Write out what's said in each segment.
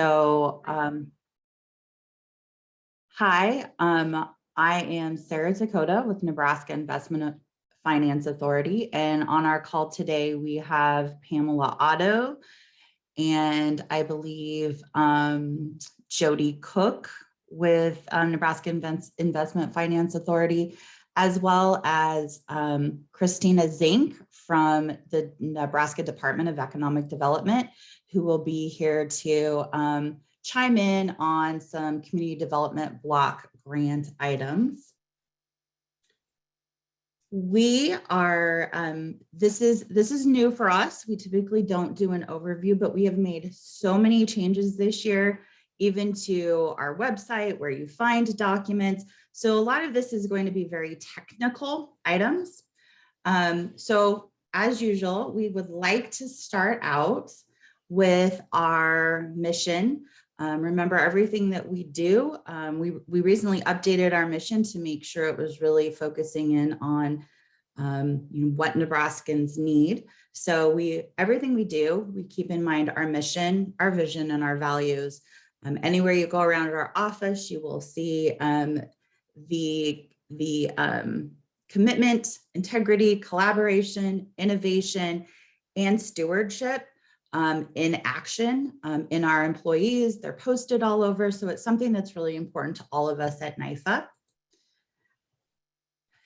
So, hi, I am Sarah Dakota with Nebraska Investment Finance Authority. And on our call today, we have Pamela Otto and I believe Jody Cook with Nebraska Investment Finance Authority, as well as Christina Zink from the Nebraska Department of Economic Development, who will be here to chime in on some community development block grant items. We are, this is new for us. We typically don't do an overview, but we have made so many changes this year, even to our website where you find documents. So a lot of this is going to be very technical items. So as usual, we would like to start out with our mission. Remember, everything that we do, we recently updated our mission to make sure it was really focusing in on what Nebraskans need. So everything we do, we keep in mind our mission, our vision, and our values. Anywhere you go around our office, you will see the commitment, integrity, collaboration, innovation, and stewardship in action in our employees. They're posted all over. So it's something that's really important to all of us at NYFA.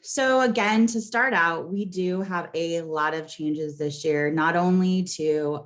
So again, to start out, we do have a lot of changes this year, not only to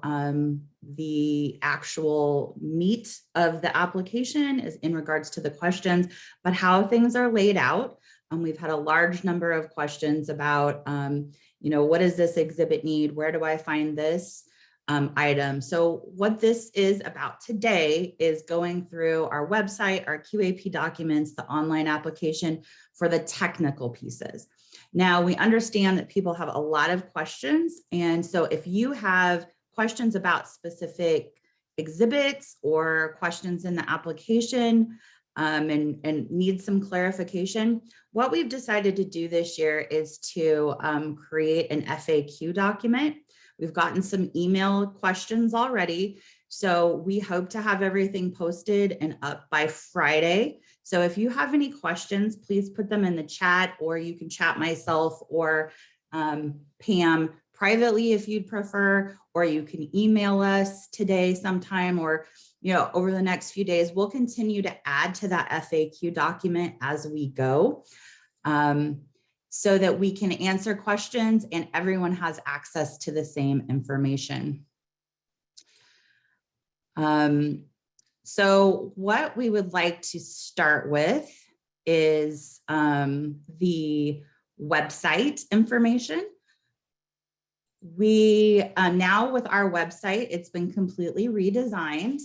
the actual meat of the application is in regards to the questions, but how things are laid out. We've had a large number of questions about, what does this exhibit need? Where do I find this item? So what this is about today is going through our website, our QAP documents, the online application for the technical pieces. Now, we understand that people have a lot of questions. And so if you have questions about specific exhibits or questions in the application, and need some clarification, what we've decided to do this year is to create an FAQ document. We've gotten some email questions already, so we hope to have everything posted and up by Friday. So if you have any questions, please put them in the chat, or you can chat myself or Pam privately if you'd prefer, or you can email us today sometime, or over the next few days. We'll continue to add to that FAQ document as we go, so that we can answer questions and everyone has access to the same information. So what we would like to start with is the website information. We now, with our website, it's been completely redesigned.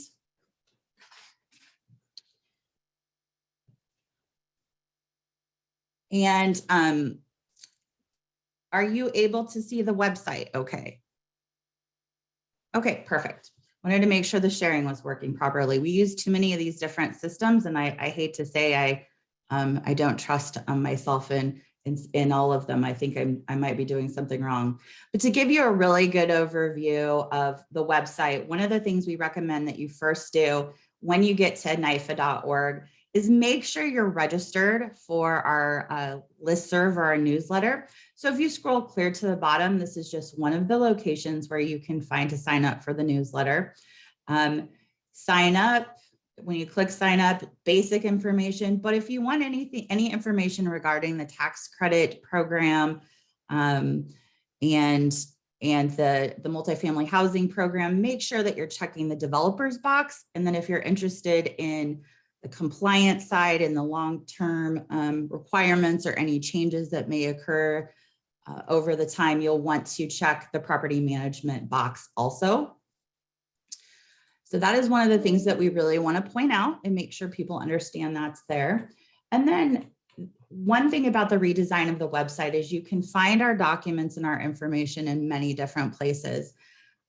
And are you able to see the website? Okay. Okay, perfect. Wanted to make sure the sharing was working properly. We use too many of these different systems, and I hate to say I don't trust myself in all of them. I think I might be doing something wrong. But to give you a really good overview of the website, one of the things we recommend that you first do when you get to NYFA.org is make sure you're registered for our listserv or our newsletter. So if you scroll clear to the bottom, this is just one of the locations where you can find to sign up for the newsletter. Sign up. When you click sign up, basic information, but if you want any information regarding the tax credit program and the multifamily housing program, make sure that you're checking the developers box. And then if you're interested in the compliance side and the long-term requirements or any changes that may occur over the time, you'll want to check the property management box also. So that is one of the things that we really want to point out and make sure people understand that's there. And then one thing about the redesign of the website is you can find our documents and our information in many different places.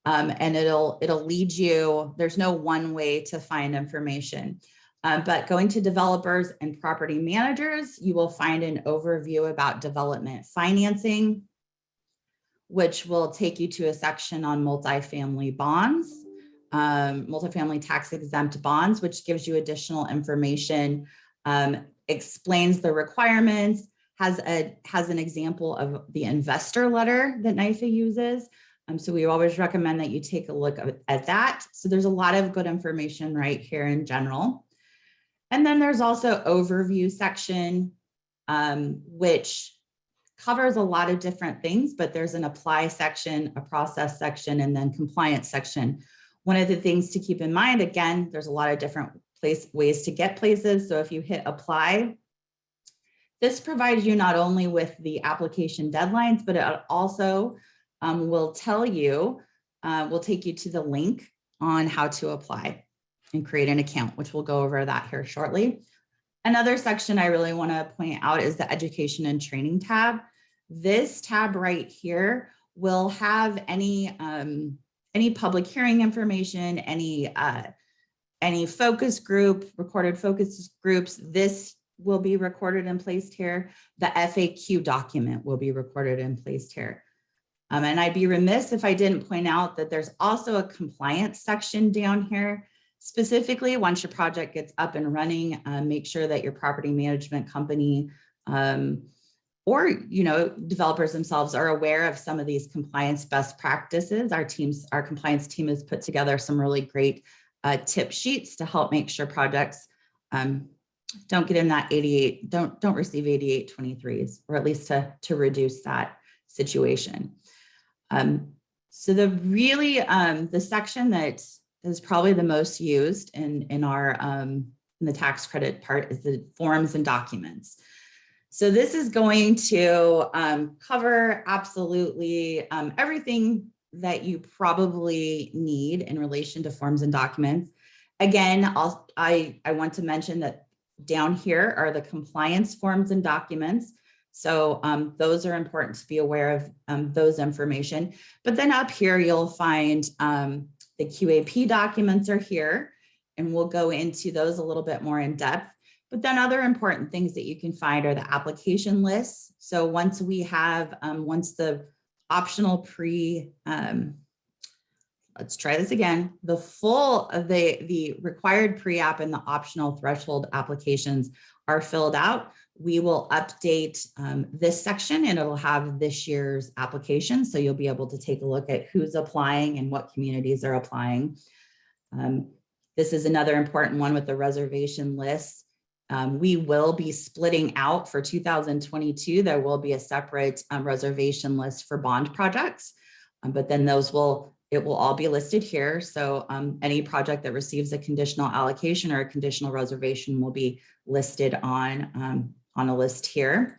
And it'll lead you, there's no one way to find information. But going to developers and property managers, you will find an overview about development financing, which will take you to a section on multifamily bonds. multifamily tax exempt bonds, which gives you additional information, explains the requirements, has an example of the investor letter that NYFA uses. So we always recommend that you take a look at that. So there's a lot of good information right here in general. And then there's also overview section, which covers a lot of different things, but there's an apply section, a process section, and then compliance section. One of the things to keep in mind, again, there's a lot of different ways to get places. So if you hit apply, this provides you not only with the application deadlines, but it also will tell you, will take you to the link on how to apply and create an account, which we'll go over that here shortly. Another section I really want to point out is the education and training tab. This tab right here will have any public hearing information, any focus group, recorded focus groups. This will be recorded and placed here. The FAQ document will be recorded and placed here. And I'd be remiss if I didn't point out that there's also a compliance section down here. Specifically, once your project gets up and running, make sure that your property management company or developers themselves are aware of some of these compliance best practices. Our compliance team has put together some really great tip sheets to help make sure projects don't get in that 88, don't receive 8823s, or at least to reduce that situation. So the section that is probably the most used in our in the tax credit part is the forms and documents. So this is going to cover absolutely everything that you probably need in relation to forms and documents. Again, I want to mention that down here are the compliance forms and documents. So those are important to be aware of those information. But then up here, you'll find the QAP documents are here, and we'll go into those a little bit more in depth. But then other important things that you can find are the application lists. So once we have, once the optional let's try this again, the required pre-app and the optional threshold applications are filled out, we will update this section and it'll have this year's application. So you'll be able to take a look at who's applying and what communities are applying. This is another important one with the reservation list. We will be splitting out for 2022. There will be a separate reservation list for bond projects, but then it will all be listed here. So any project that receives a conditional allocation or a conditional reservation will be listed on a list here.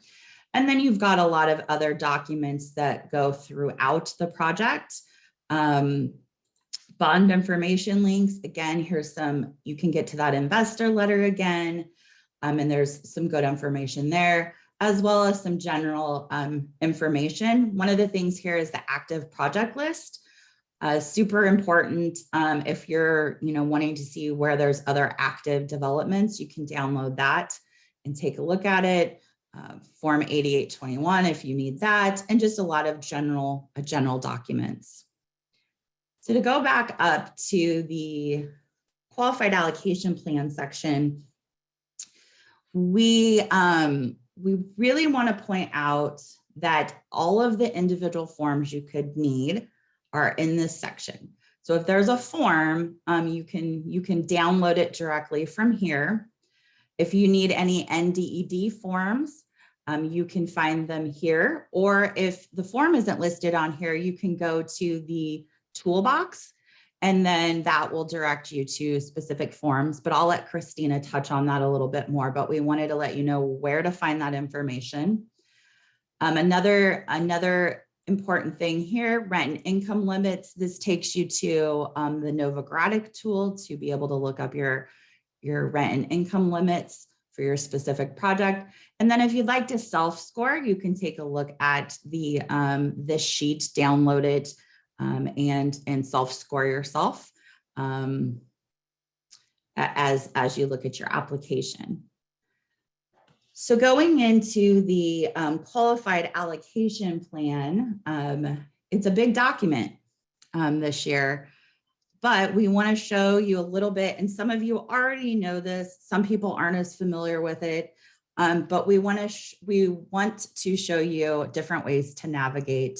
And then you've got a lot of other documents that go throughout the project. Bond information links, again, here's you can get to that investor letter again. And there's some good information there, as well as some general information. One of the things here is the active project list. Super important if you're wanting to see where there's other active developments, you can download that and take a look at it. Form 8821 if you need that, and just a lot of general documents. So to go back up to the qualified allocation plan section, we really want to point out that all of the individual forms you could need are in this section. So if there's a form, you can download it directly from here. If you need any NDED forms, you can find them here. Or if the form isn't listed on here, you can go to the toolbox and then that will direct you to specific forms. But I'll let Christina touch on that a little bit more, but we wanted to let you know where to find that information. Another important thing here, rent and income limits. This takes you to the Novogradac tool to be able to look up your rent and income limits for your specific project. And then if you'd like to self-score, you can take a look at this sheet, download it, and self-score yourself as you look at your application. So going into the qualified allocation plan, it's a big document this year. but we want to show you a little bit, and some of you already know this, some people aren't as familiar with it, but we want to show you different ways to navigate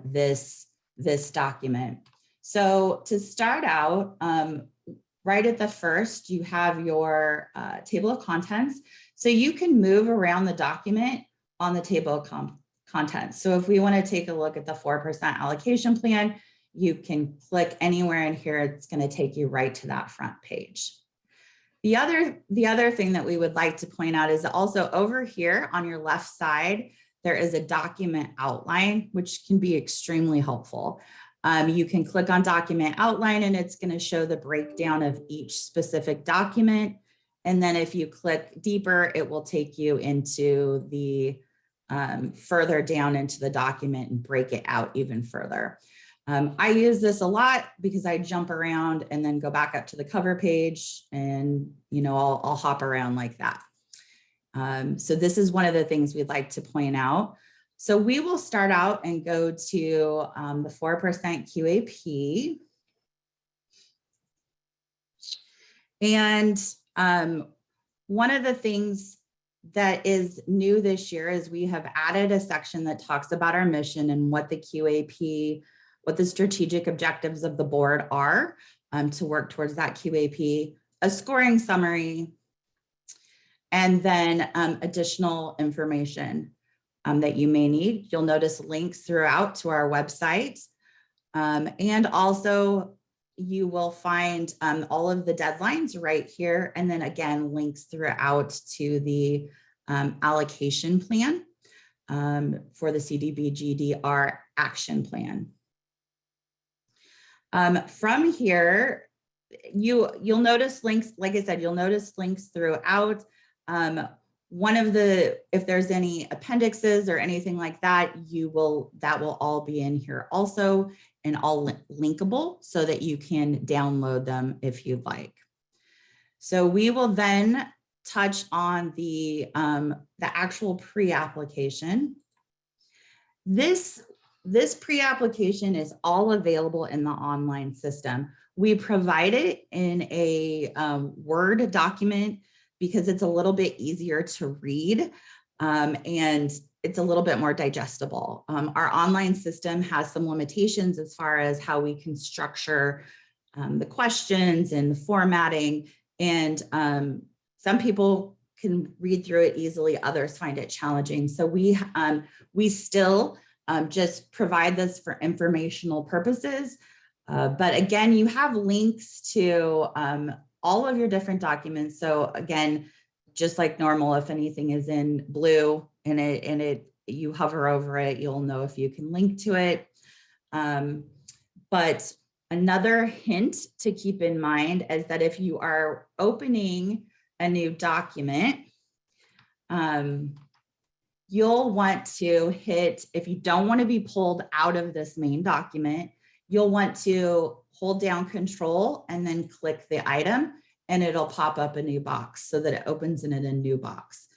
this document. So to start out, right at the first, you have your table of contents. So you can move around the document on the table of contents. So if we want to take a look at the 4% allocation plan, you can click anywhere in here. It's going to take you right to that front page. The other thing that we would like to point out is also over here on your left side, there is a document outline, which can be extremely helpful. You can click on document outline and it's going to show the breakdown of each specific document. And then if you click deeper, it will take you into the further down into the document and break it out even further. I use this a lot because I jump around and then go back up to the cover page and, you know, I'll hop around like that. So this is one of the things we'd like to point out. So we will start out and go to the 4% QAP. And one of the things that is new this year is we have added a section that talks about our mission and what the QAP, what the strategic objectives of the board are to work towards that QAP, a scoring summary, and then additional information that you may need. You'll notice links throughout to our website. And also you will find all of the deadlines right here. And then again, links throughout to the allocation plan for the CDBG-DR action plan. From here, you'll notice links, like I said, you'll notice links throughout. If there's any appendixes or anything like that, that will all be in here also and all linkable so that you can download them if you'd like. So we will then touch on the actual pre-application. This pre-application is all available in the online system. We provide it in a Word document because it's a little bit easier to read and it's a little bit more digestible. Our online system has some limitations as far as how we can structure the questions and the formatting. And some people can read through it easily, others find it challenging. So we still just provide this for informational purposes. But again, you have links to all of your different documents. So again, just like normal, if anything is in blue and you hover over it, you'll know if you can link to it. But another hint to keep in mind is that if you are opening a new document, you'll want to hit, if you don't want to be pulled out of this main document, you'll want to hold down Control and then click the item and it'll pop up a new box so that it opens in a new box.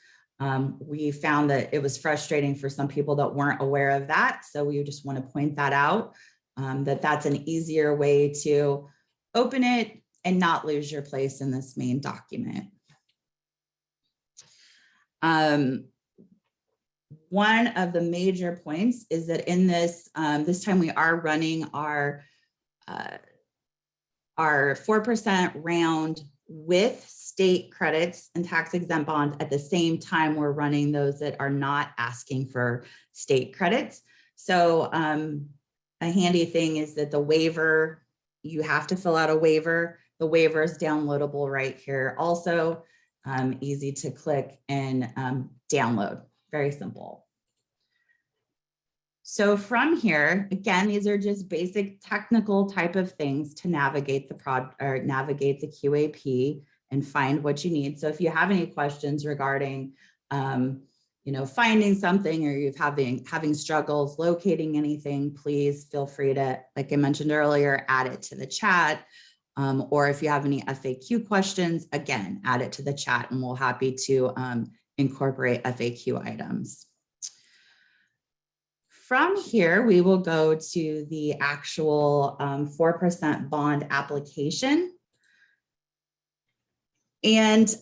We found that it was frustrating for some people that weren't aware of that. So we just want to point that out, that's an easier way to open it and not lose your place in this main document. One of the major points is that in this, this time we are running our 4% round with state credits and tax exempt bonds. At the same time, we're running those that are not asking for state credits. So a handy thing is that the waiver, you have to fill out a waiver. The waiver is downloadable right here. Also easy to click and download, very simple. So from here, again, these are just basic technical type of things to navigate the navigate the QAP and find what you need. So if you have any questions regarding, you know, finding something or you're having struggles locating anything, please feel free to, like I mentioned earlier, add it to the chat. Or if you have any FAQ questions, again, add it to the chat and we'll be happy to incorporate FAQ items. From here, we will go to the actual 4% bond application. And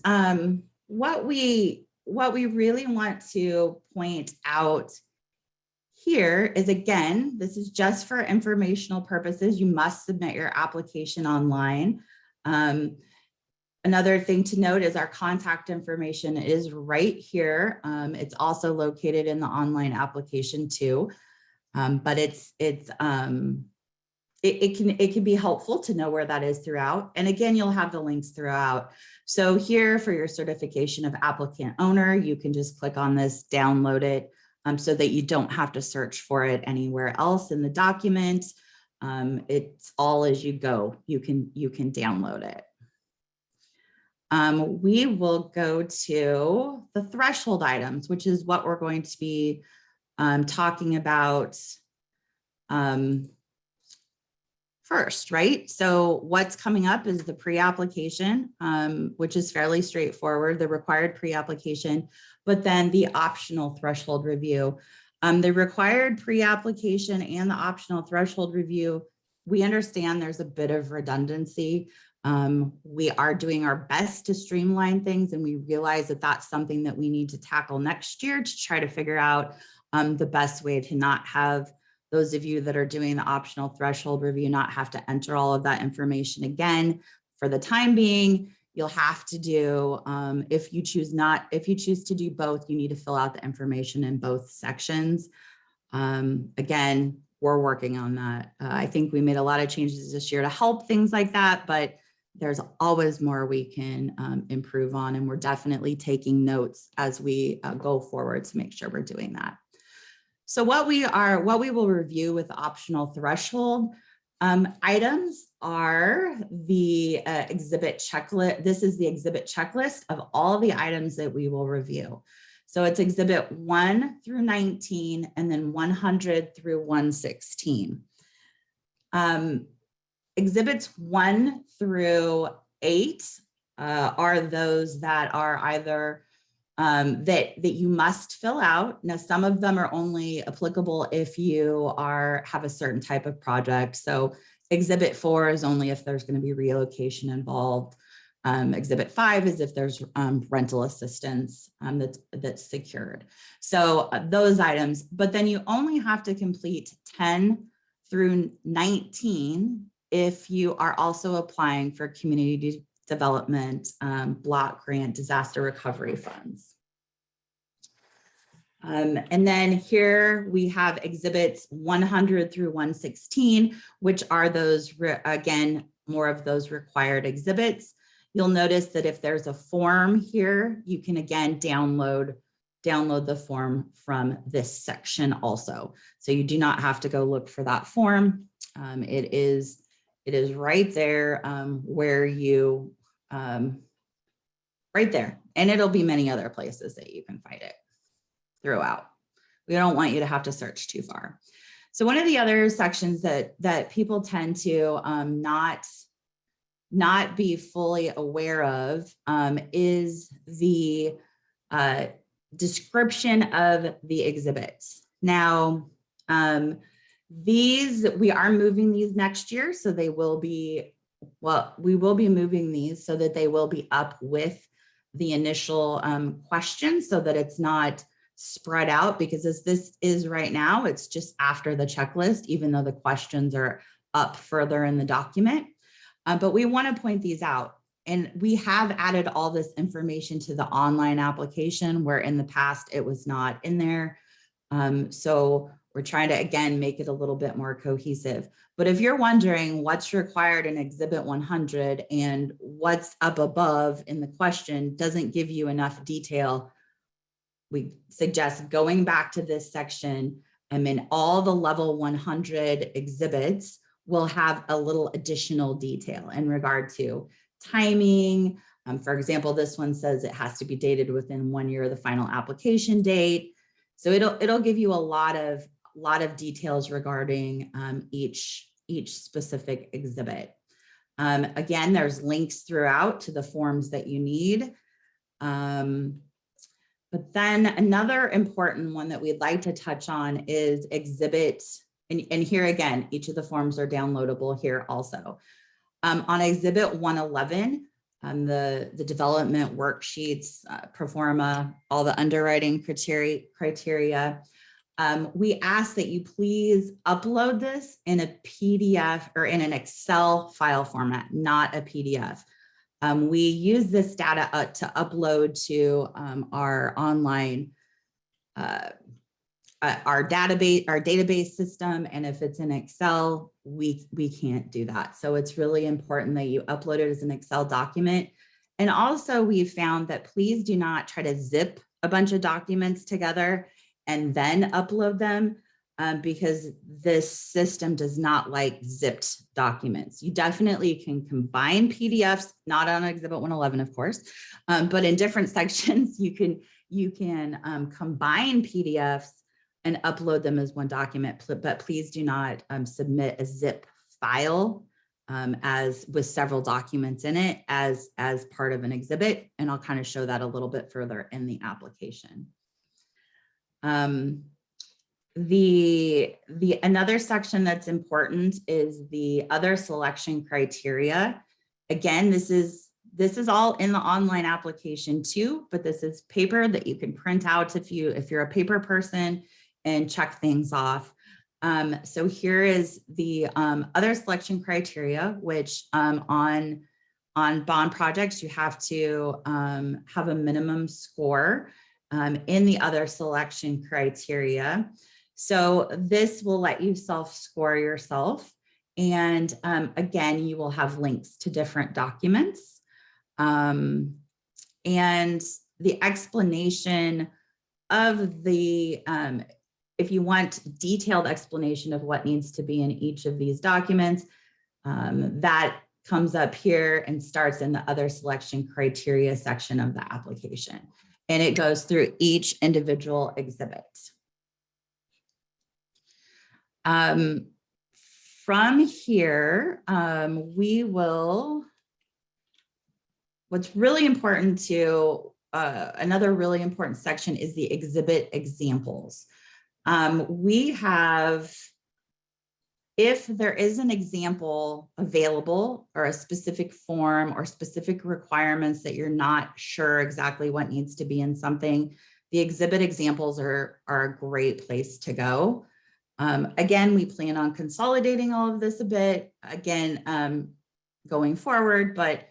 what we really want to point out here is, again, this is just for informational purposes. You must submit your application online. Another thing to note is our contact information is right here. It's also located in the online application too, but it can be helpful to know where that is throughout. And again, you'll have the links throughout. So here for your certification of applicant owner, you can just click on this, download it, so that you don't have to search for it anywhere else in the document. It's all as you go. You can download it. We will go to the threshold items, which is what we're going to be talking about first, right? So what's coming up is the pre-application, which is fairly straightforward, the required pre-application, but then the optional threshold review. The required pre-application and the optional threshold review, we understand there's a bit of redundancy. We are doing our best to streamline things, and we realize that that's something that we need to tackle next year to try to figure out the best way to not have those of you that are doing the optional threshold review not have to enter all of that information again. For the time being, you'll have to do, if you choose to do both, you need to fill out the information in both sections. Again, we're working on that. I think we made a lot of changes this year to help things like that, but there's always more we can improve on, and we're definitely taking notes as we go forward to make sure we're doing that. So what we will review with optional threshold items are the exhibit checklist. This is the exhibit checklist of all the items that we will review. So it's exhibit 1 through 19 and then 100 through 116. Exhibits 1 through 8 are those that are either that you must fill out. Now, some of them are only applicable if you have a certain type of project. So exhibit 4 is only if there's going to be relocation involved. Exhibit 5 is if there's rental assistance that's secured. So those items, but then you only have to complete 10 through 19 if you are also applying for community development block grant disaster recovery funds. And then here we have exhibits 100 through 116, which are those, again, more of those required exhibits. You'll notice that if there's a form here, you can again download the form from this section also. So you do not have to go look for that form. It is right there where you, right there. And it'll be many other places that you can find it throughout. We don't want you to have to search too far. So one of the other sections that people tend to not be fully aware of is the description of the exhibits. Now, we are moving these next year, so they will be, well, we will be moving these so that they will be up with the initial questions so that it's not spread out, because as this is right now, it's just after the checklist, even though the questions are up further in the document. But we want to point these out. And we have added all this information to the online application where in the past it was not in there. So we're trying to, again, make it a little bit more cohesive. But if you're wondering what's required in Exhibit 100 and what's up above in the question doesn't give you enough detail, we suggest going back to this section, and then all the level 100 exhibits will have a little additional detail in regard to timing. For example, this one says it has to be dated within 1 year of the final application date. So it'll give you a lot of details regarding each specific exhibit. Again, there's links throughout to the forms that you need. But then another important one that we'd like to touch on is exhibit. And here again, each of the forms are downloadable here also. On exhibit 111, the development worksheets, pro forma, all the underwriting criteria, we ask that you please upload this in a PDF or in an Excel file format, not a PDF. We use this data to upload to our online, our database system. And if it's in Excel, we can't do that. So it's really important that you upload it as an Excel document. And also we've found that please do not try to zip a bunch of documents together and then upload them, because this system does not like zipped documents. You definitely can combine PDFs, not on exhibit 111, of course, but in different sections, you can combine PDFs and upload them as one document, but please do not submit a zip file as with several documents in it as part of an exhibit. And I'll kind of show that a little bit further in the application. Another section that's important is the other selection criteria. Again, this is all in the online application too, but this is paper that you can print out if you're a paper person and check things off. So here is the other selection criteria, which on bond projects, you have to have a minimum score in the other selection criteria. So this will let you self-score yourself. And again, you will have links to different documents. And the explanation of the, if you want detailed explanation of what needs to be in each of these documents, that comes up here and starts in the other selection criteria section of the application. And it goes through each individual exhibit. From here, what's really important to, another really important section is the exhibit examples. We have, if there is an example available or a specific form or specific requirements that you're not sure exactly what needs to be in something, the exhibit examples are a great place to go. Again, we plan on consolidating all of this a bit, again, going forward, but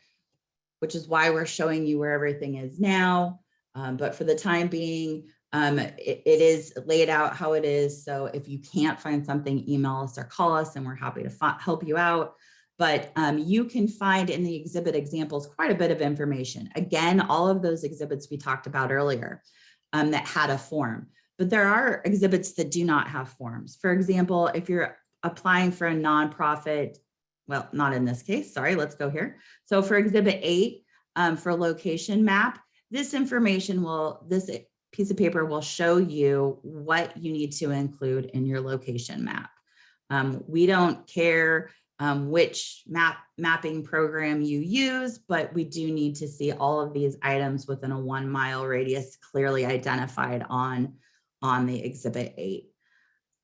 which is why we're showing you where everything is now. But for the time being, it is laid out how it is. So if you can't find something, email us or call us and we're happy to help you out. But you can find in the exhibit examples quite a bit of information. Again, all of those exhibits we talked about earlier that had a form. But there are exhibits that do not have forms. For example, if you're applying for a nonprofit, well, not in this case, sorry, let's go here. So for exhibit 8, for location map, this information this piece of paper will show you what you need to include in your location map. We don't care which mapping program you use, but we do need to see all of these items within a 1 mile radius clearly identified on the exhibit 8.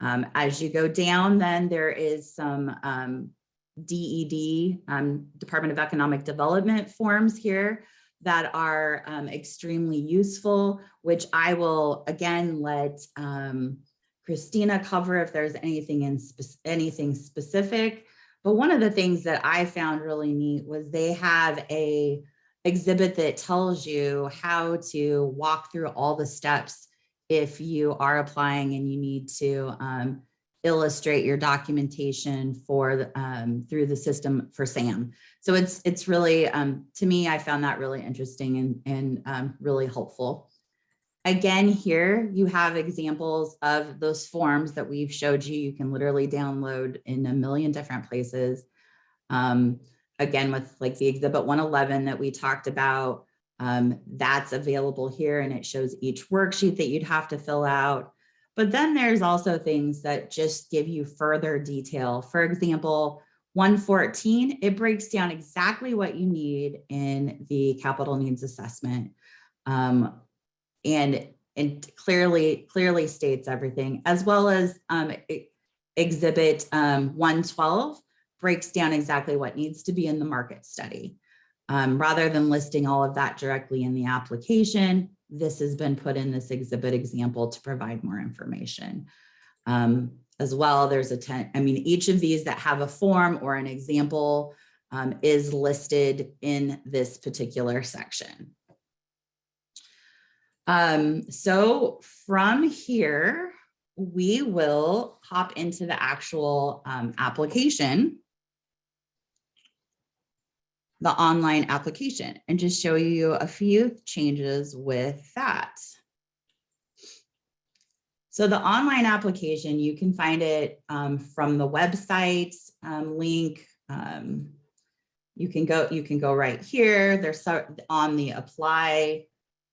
As you go down, then there is some DED, Department of Economic Development forms here that are extremely useful, which I will again let Christina cover if there's anything specific. But one of the things that I found really neat was they have a exhibit that tells you how to walk through all the steps if you are applying and you need to illustrate your documentation for through the system for SAM. So it's really, to me, I found that really interesting and really helpful. Again, here you have examples of those forms that we've showed you. You can literally download in a million different places. Again, with like the exhibit 111 that we talked about, that's available here and it shows each worksheet that you'd have to fill out. But then there's also things that just give you further detail. For example, 114, it breaks down exactly what you need in the capital needs assessment. and clearly states everything, as well as Exhibit 112 breaks down exactly what needs to be in the market study. Rather than listing all of that directly in the application, this has been put in this exhibit example to provide more information. As well, there's each of these that have a form or an example is listed in this particular section. So from here, we will hop into the actual application, the online application, and just show you a few changes with that. So the online application, you can find it from the website link. You can go right here. There's on the apply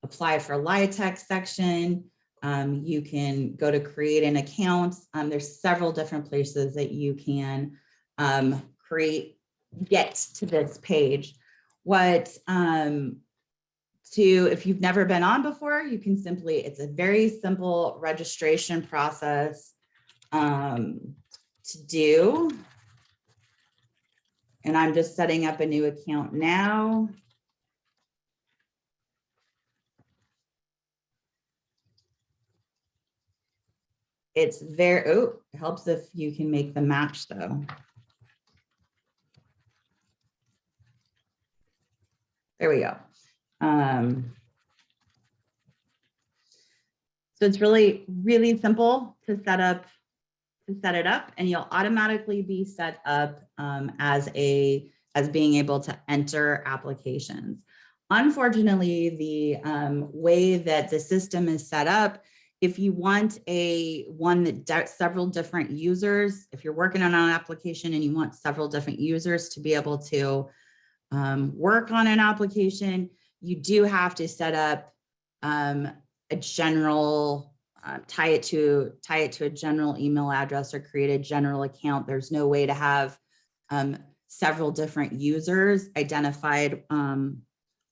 for LIHTC section. You can go to create an account. There's several different places that you can get to this page. If you've never been on before, you can it's a very simple registration process to do. And I'm just setting up a new account now. It's it helps if you can make the match though. There we go. So it's really, really simple to set it up, and you'll automatically be set up as being able to enter applications. Unfortunately, the way that the system is set up, if you want one that several different users, if you're working on an application and you want several different users to be able to work on an application, you do have to set up a general, tie it to a general email address or create a general account. There's no way to have several different users identified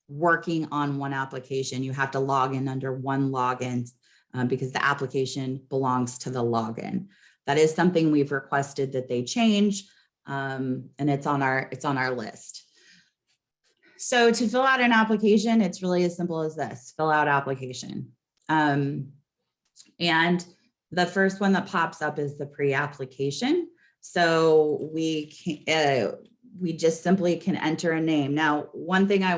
working on one application. You have to log in under one login because the application belongs to the login. That is something we've requested that they change, and it's on our list. So to fill out an application, it's really as simple as this: fill out application. And the first one that pops up is the pre-application. So we just simply can enter a name. Now, one thing I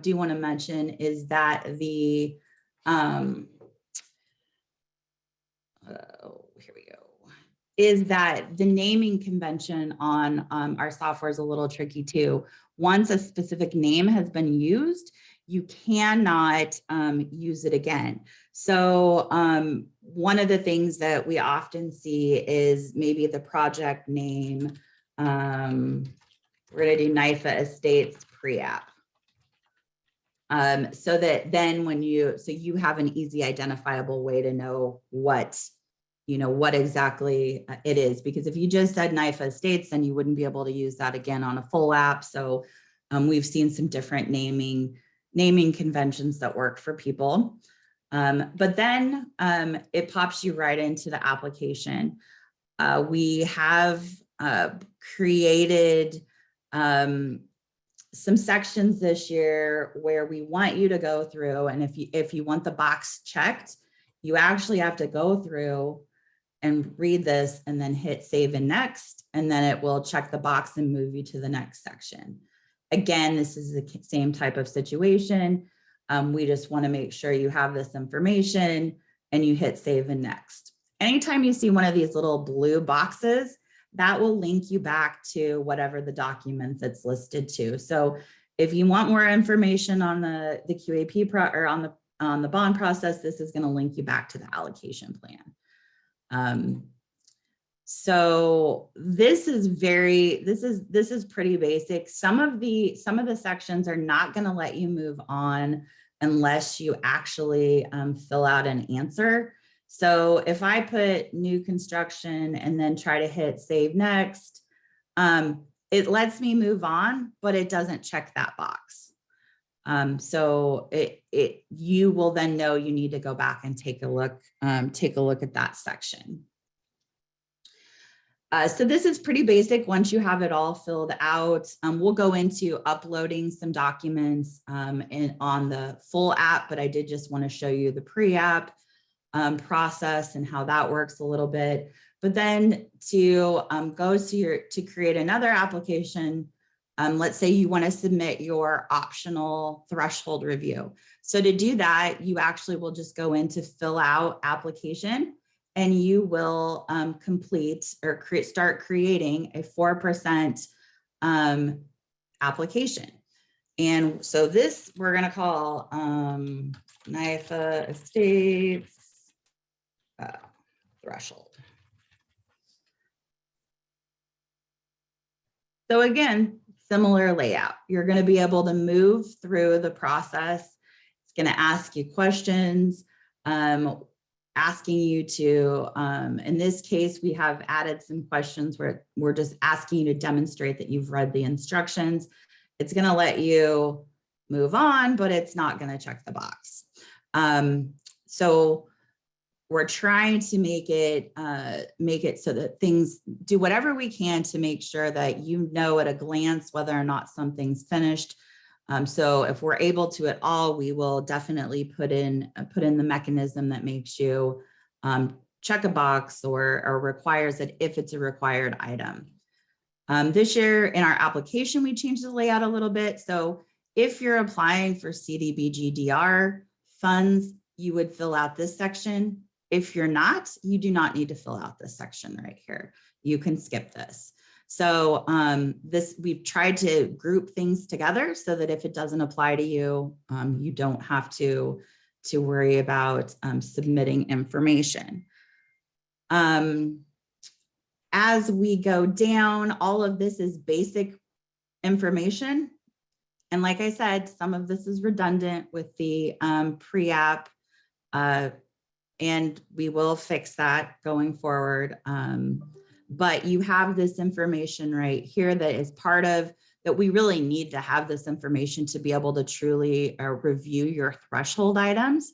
do want to mention is that here we go, is that the naming convention on our software is a little tricky too. Once a specific name has been used, you cannot use it again. So one of the things that we often see is maybe the project name. We're going to do NYFA Estates pre-app. So that then you have an easy identifiable way to know what exactly it is. Because if you just said NYFA Estates, then you wouldn't be able to use that again on a full app. So we've seen some different naming conventions that work for people. But then it pops you right into the application. We have created some sections this year where we want you to go through, and if you want the box checked, you actually have to go through and read this and then hit save and next, and then it will check the box and move you to the next section. Again, this is the same type of situation. We just want to make sure you have this information and you hit save and next. Anytime you see one of these little blue boxes, that will link you back to whatever the document that's listed to. So if you want more information on the QAP or on the bond process, this is going to link you back to the allocation plan. So this is pretty basic. Some of the sections are not going to let you move on unless you actually fill out an answer. So if I put new construction and then try to hit save next, it lets me move on, but it doesn't check that box. So you will then know you need to go back and take a look at that section. So this is pretty basic. Once you have it all filled out, we'll go into uploading some documents on the full app, but I did just want to show you the pre-app process and how that works a little bit. But then to go to create another application, let's say you want to submit your optional threshold review. So to do that, you actually will just go in to fill out application, and you will complete or start creating a 4% application. And so this we're going to call NYFA Estates threshold. So again, similar layout. You're going to be able to move through the process. It's going to ask you questions, asking you to, in this case, we have added some questions where we're just asking you to demonstrate that you've read the instructions. It's going to let you move on, but it's not going to check the box. So we're trying to make it so that things do whatever we can to make sure that you know at a glance whether or not something's finished. So if we're able to at all, we will definitely put in the mechanism that makes you check a box or requires it if it's a required item. This year in our application, we changed the layout a little bit. So if you're applying for CDBG-DR funds, you would fill out this section. If you're not, you do not need to fill out this section right here. You can skip this. So we've tried to group things together so that if it doesn't apply to you, you don't have to worry about submitting information. As we go down, all of this is basic information. And like I said, some of this is redundant with the pre-app, and we will fix that going forward. But you have this information right here that is part of that. We really need to have this information to be able to truly review your threshold items.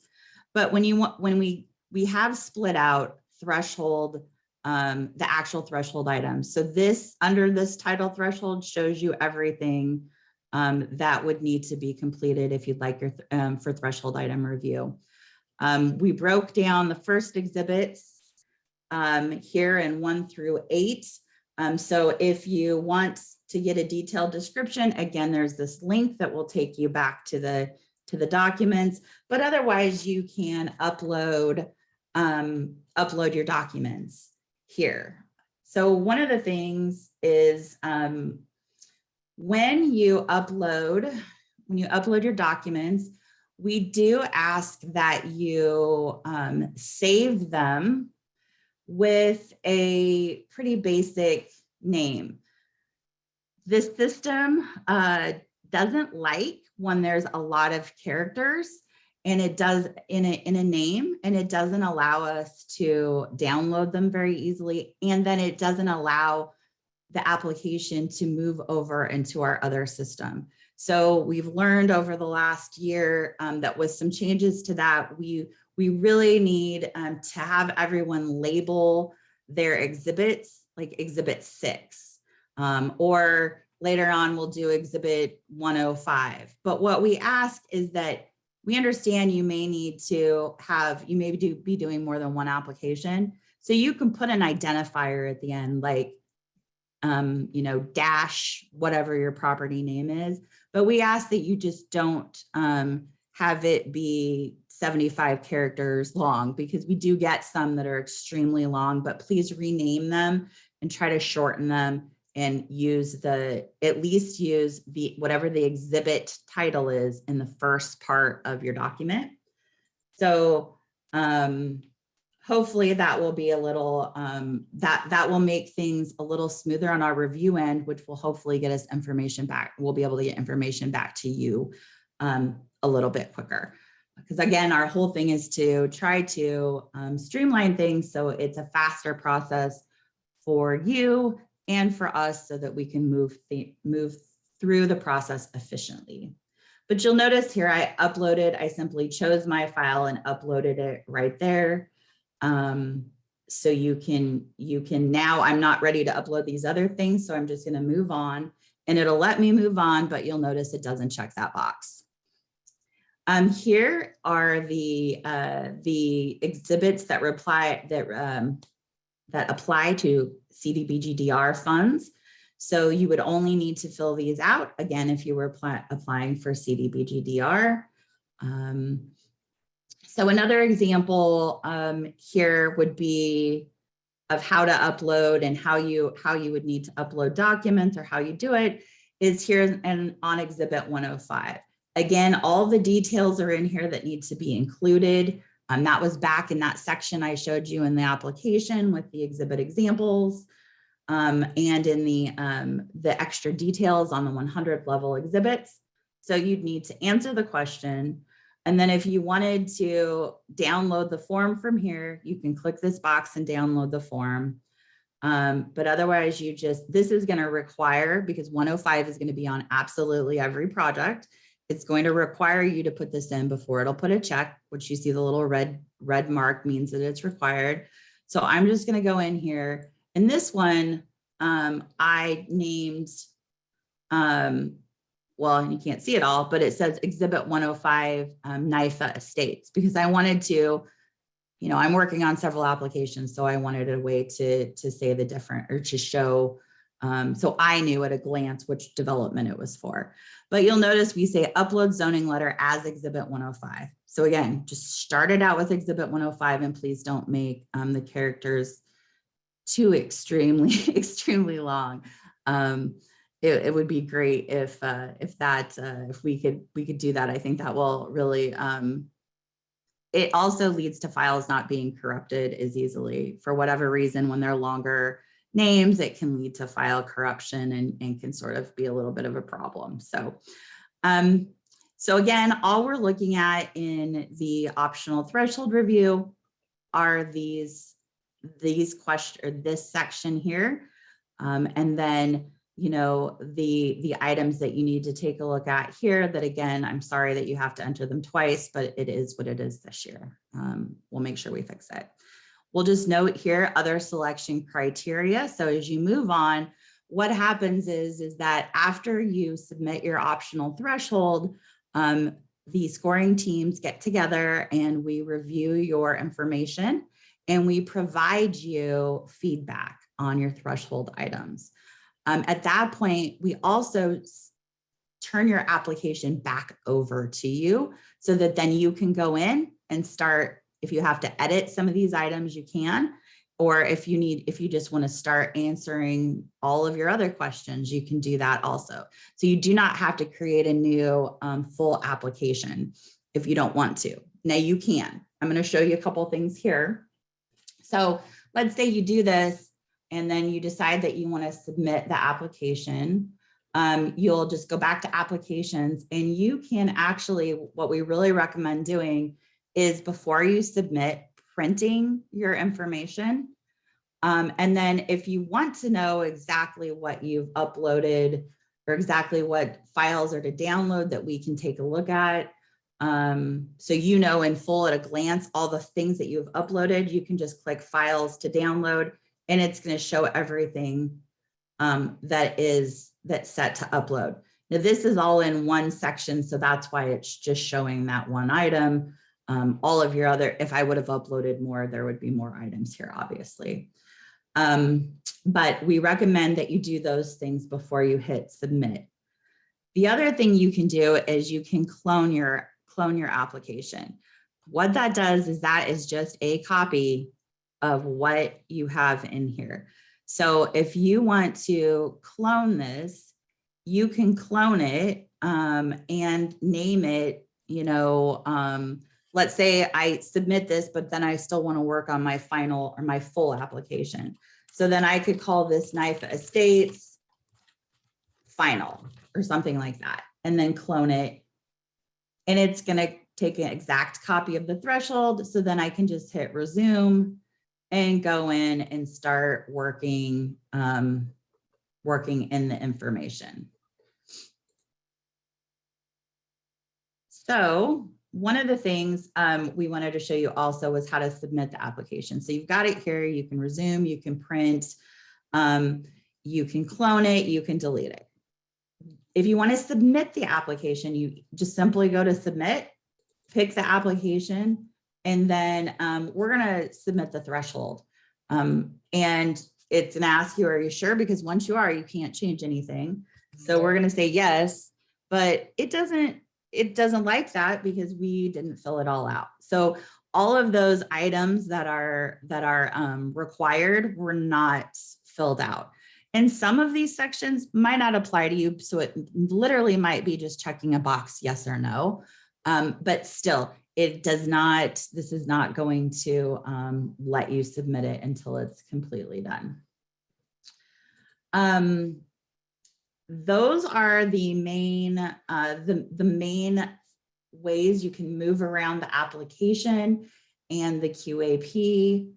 But when we have split out threshold, the actual threshold items. So this under this title threshold shows you everything that would need to be completed if you'd like your for threshold item review. We broke down the first exhibits here in 1 through 8. So if you want to get a detailed description, again, there's this link that will take you back to the documents, but otherwise you can upload your documents here. So one of the things is when you upload your documents, we do ask that you save them with a pretty basic name. This system doesn't like when there's a lot of characters, and it does in a name, and it doesn't allow us to download them very easily. And then it doesn't allow the application to move over into our other system. So we've learned over the last year that with some changes to that, we really need to have everyone label their exhibits like exhibit 6, or later on we'll do exhibit 105. But what we ask is that we understand you may need to have, you may be doing more than one application. So you can put an identifier at the end, like, dash, whatever your property name is. But we ask that you just don't have it be 75 characters long, because we do get some that are extremely long, but please rename them and try to shorten them and at least use whatever the exhibit title is in the first part of your document. So hopefully that will be a little, that will make things a little smoother on our review end, which will hopefully get us information back. We'll be able to get information back to you a little bit quicker. Because again, our whole thing is to try to streamline things so it's a faster process for you and for us, so that we can move through the process efficiently. But you'll notice here I simply chose my file and uploaded it right there. So you can now, I'm not ready to upload these other things, so I'm just going to move on, and it'll let me move on, but you'll notice it doesn't check that box. Here are the exhibits that apply to CDBG-DR funds. So you would only need to fill these out, again, if you were applying for CDBG-DR. So another example here would be of how to upload and how you would need to upload documents, or how you do it, is here and on Exhibit 105. Again, all the details are in here that need to be included. That was back in that section I showed you in the application with the exhibit examples, and in the extra details on the 100 level exhibits. So you'd need to answer the question. And then if you wanted to download the form from here, you can click this box and download the form. But otherwise this is going to require, because 105 is going to be on absolutely every project, it's going to require you to put this in before it'll put a check, which you see the little red mark means that it's required. So I'm just going to go in here, and this one I named, well, you can't see it all, but it says Exhibit 105 NYFA Estates, because I wanted to, I'm working on several applications, so I wanted a way to say the different, or to show, so I knew at a glance which development it was for. But you'll notice we say upload zoning letter as Exhibit 105. So again, just start it out with Exhibit 105, and please don't make the characters too extremely long. It would be great if we could do that. I think that will really, it also leads to files not being corrupted as easily. For whatever reason, when they're longer names, it can lead to file corruption and can sort of be a little bit of a problem. So, so again, all we're looking at in the optional threshold review are these questions, or this section here, and then the items that you need to take a look at here. That again, I'm sorry that you have to enter them twice, but it is what it is this year. We'll make sure we fix it. We'll just note here other selection criteria. So as you move on, what happens is that after you submit your optional threshold, the scoring teams get together and we review your information and we provide you feedback on your threshold items. At that point, we also turn your application back over to you so that then you can go in and start. If you have to edit some of these items, you can, or if you just want to start answering all of your other questions, you can do that also. So you do not have to create a new full application if you don't want to. Now you can. I'm going to show you a couple of things here. So let's say you do this and then you decide that you want to submit the application. You'll just go back to applications, and you can actually, what we really recommend doing is before you submit, printing your information. And then if you want to know exactly what you've uploaded or exactly what files are to download that we can take a look at, so in full at a glance all the things that you've uploaded, you can just click files to download, and it's going to show everything that's set to upload. Now this is all in one section, so that's why it's just showing that one item. All of your other, if I would have uploaded more, there would be more items here, obviously. But we recommend that you do those things before you hit submit. The other thing you can do is you can clone your application. What that does is that is just a copy of what you have in here. So if you want to clone this, you can clone it and name it, let's say I submit this, but then I still want to work on my final or my full application. So then I could call this NYFA Estates Final or something like that, and then clone it. And it's going to take an exact copy of the threshold. So then I can just hit resume and go in and start working in the information. So one of the things we wanted to show you also was how to submit the application. So you've got it here. You can resume, you can print, you can clone it, you can delete it. If you want to submit the application, you just simply go to submit, pick the application, and then we're going to submit the threshold. And it's going to ask you, are you sure? Because once you are, you can't change anything. So we're going to say yes, but it doesn't like that because we didn't fill it all out. So all of those items that are required were not filled out. And some of these sections might not apply to you. So it literally might be just checking a box, yes or no. But still, it does not, this is not going to let you submit it until it's completely done. Those are the main, the main ways you can move around the application and the QAP.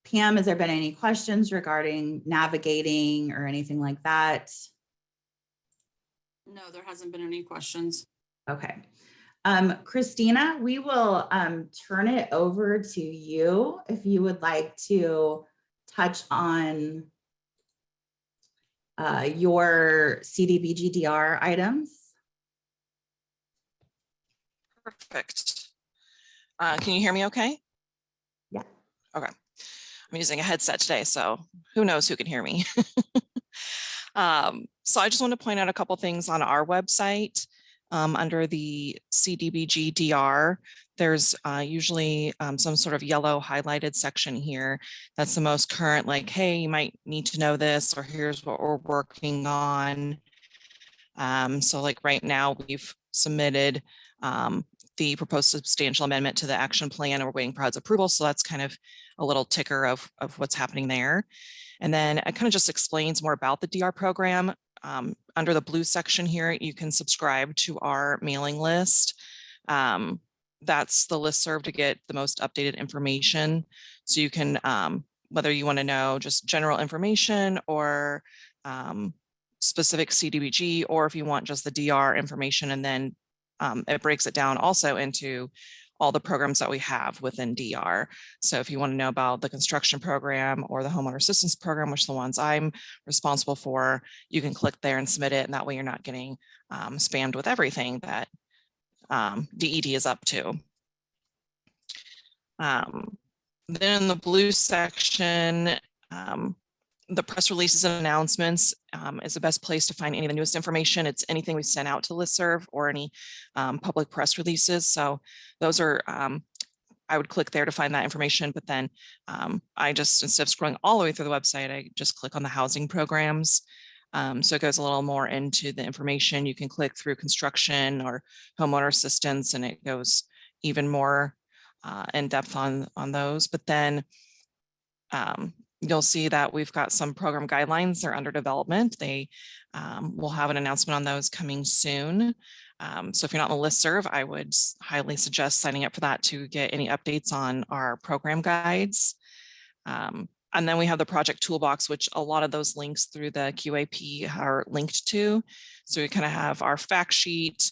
Pam, has there been any questions regarding navigating or anything like that? No, there hasn't been any questions. Okay. Christina, we will turn it over to you if you would like to touch on your CDBG-DR items. Perfect. Can you hear me okay? Yeah. Okay. I'm using a headset today, so who knows who can hear me. So I just want to point out a couple things on our website. Under the CDBG-DR, there's usually some sort of yellow highlighted section here. That's the most current, like, hey, you might need to know this, or here's what we're working on. So like right now we've submitted the proposed substantial amendment to the action plan, and we're waiting for HUD's approval. So that's kind of a little ticker of what's happening there. And then it kind of just explains more about the DR program. Under the blue section here, you can subscribe to our mailing list. That's the listserv to get the most updated information. So you can, whether you want to know just general information or specific CDBG, or if you want just the DR information, and then it breaks it down also into all the programs that we have within DR. So if you want to know about the construction program or the homeowner assistance program, which are the ones I'm responsible for, you can click there and submit it. And that way you're not getting spammed with everything that DED is up to. Then in the blue section, the press releases and announcements is the best place to find any of the newest information. It's anything we sent out to listserv or any public press releases. So those are, I would click there to find that information, but then I just, instead of scrolling all the way through the website, I just click on the housing programs. So it goes a little more into the information. You can click through construction or homeowner assistance, and it goes even more in depth on those. But then you'll see that we've got some program guidelines. They're under development. They will have an announcement on those coming soon. So if you're not on the listserv, I would highly suggest signing up for that to get any updates on our program guides. And then we have the project toolbox, which a lot of those links through the QAP are linked to. So we kind of have our fact sheet.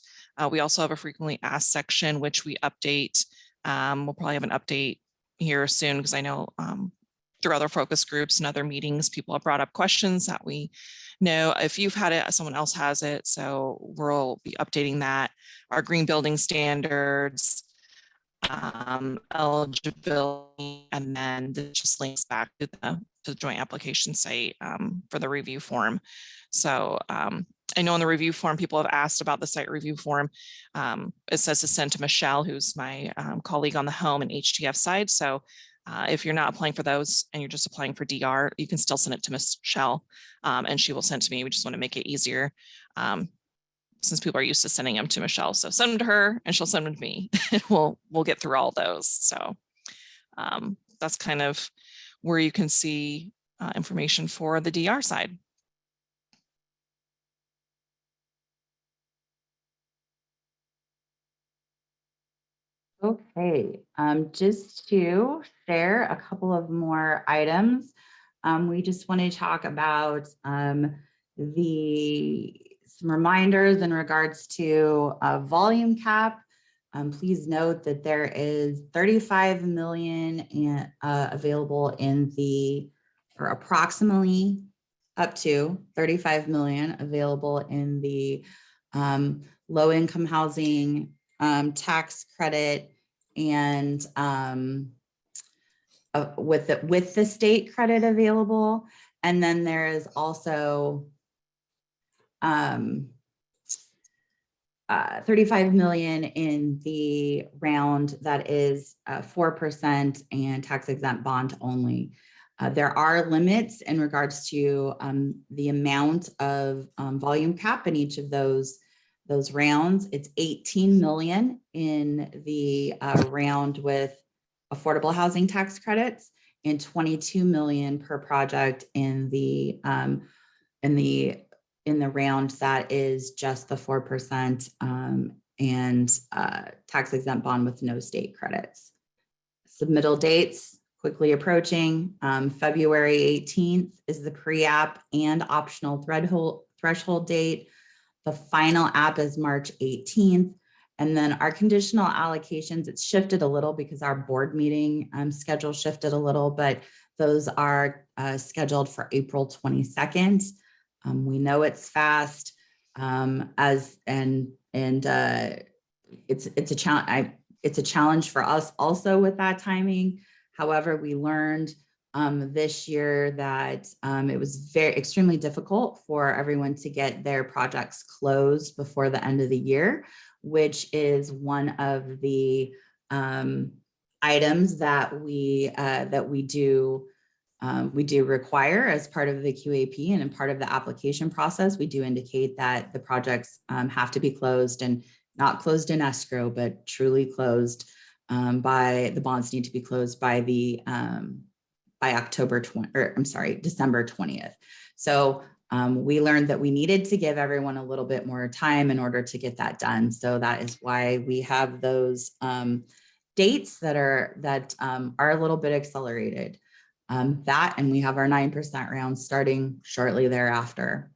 We also have a frequently asked section, which we update. We'll probably have an update here soon, because I know through other focus groups and other meetings, people have brought up questions that we know. If you've had it, someone else has it. So we'll be updating that. Our green building standards, eligibility, and then it just links back to the joint application site for the review form. So I know in the review form, people have asked about the site review form. It says to send to Michelle, who's my colleague on the home and HTF side. So if you're not applying for those and you're just applying for DR, you can still send it to Michelle and she will send it to me. We just want to make it easier since people are used to sending them to Michelle. So send them to her and she'll send them to me. we'll get through all those. So that's kind of where you can see information for the DR side. Okay, just to share a couple of more items, we just want to talk about the Some reminders in regards to volume cap. Please note that there is 35 million available in the, or approximately up to 35 million available in the low-income housing tax credit, and with the state credit available. And then there is also 35 million in the round that is 4% and tax exempt bond only. There are limits in regards to the amount of volume cap in each of those rounds. It's 18 million in the round with affordable housing tax credits and 22 million per project in the round that is just the 4% and tax exempt bond with no state credits. Submittal dates quickly approaching. February 18th is the pre-app and optional threshold date. The final app is March 18th. And then our conditional allocations, it's shifted a little because our board meeting schedule shifted a little, but those are scheduled for April 22nd. We know it's fast it's a challenge. It's a challenge for us also with that timing. However, we learned this year that it was extremely difficult for everyone to get their projects closed before the end of the year, which is one of the items that we do require as part of the QAP and in part of the application process. We do indicate that the projects have to be closed, and not closed in escrow, but truly closed the bonds need to be closed by December 20th. So we learned that we needed to give everyone a little bit more time in order to get that done. So that is why we have those dates that are a little bit accelerated. And we have our 9% round starting shortly thereafter.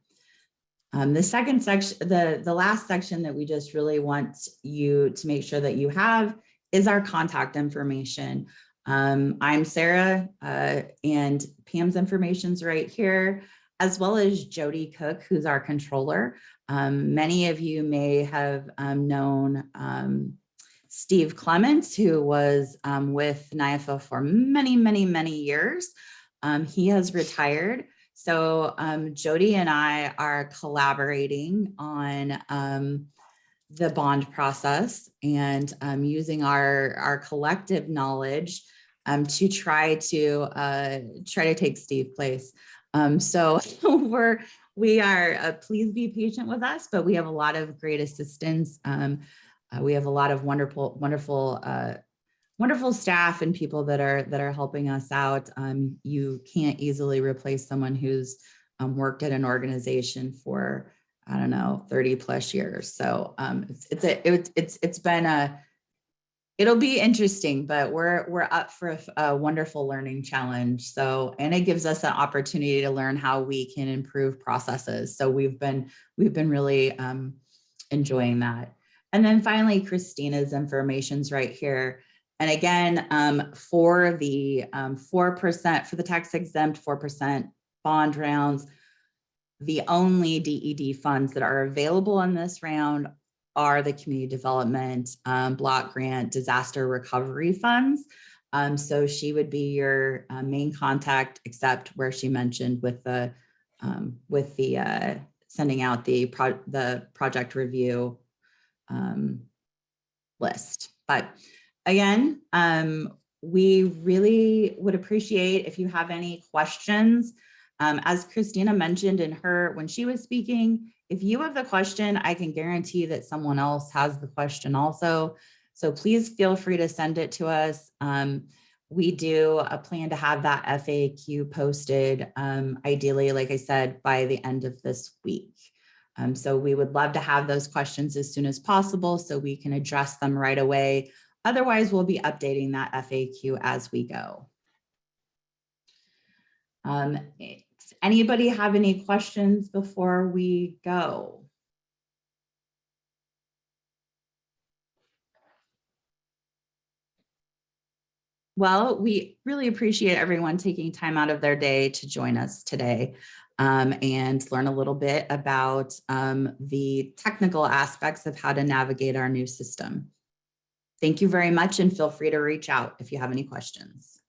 The second section, the last section that we just really want you to make sure that you have is our contact information. I'm Sarah, and Pam's information's right here, as well as Jody Cook, who's our controller. Many of you may have known Steve Clements, who was with NIAFA for many, many, many years. He has retired. So Jody and I are collaborating on the bond process and using our collective knowledge to try to take Steve's place. So we are please be patient with us, but we have a lot of great assistance. We have a lot of wonderful staff and people that are helping us out. You can't easily replace someone who's worked at an organization for, I don't know, 30 plus years. So it'll be interesting, but we're up for a wonderful learning challenge. So, and it gives us an opportunity to learn how we can improve processes. So we've been really enjoying that. And then finally, Christina's information's right here. And again, for the 4%, for the tax exempt 4% bond rounds, the only DED funds that are available in this round are the community development, block grant, disaster recovery funds. So she would be your main contact, except where she mentioned with the sending out the project review list. But again, we really would appreciate if you have any questions. As Christina mentioned when she was speaking, if you have the question, I can guarantee that someone else has the question also. So please feel free to send it to us. We do plan to have that FAQ posted, ideally, like I said, by the end of this week. So we would love to have those questions as soon as possible so we can address them right away. Otherwise, we'll be updating that FAQ as we go. Anybody have any questions before we go? Well, we really appreciate everyone taking time out of their day to join us today and learn a little bit about the technical aspects of how to navigate our new system. Thank you very much, and feel free to reach out if you have any questions.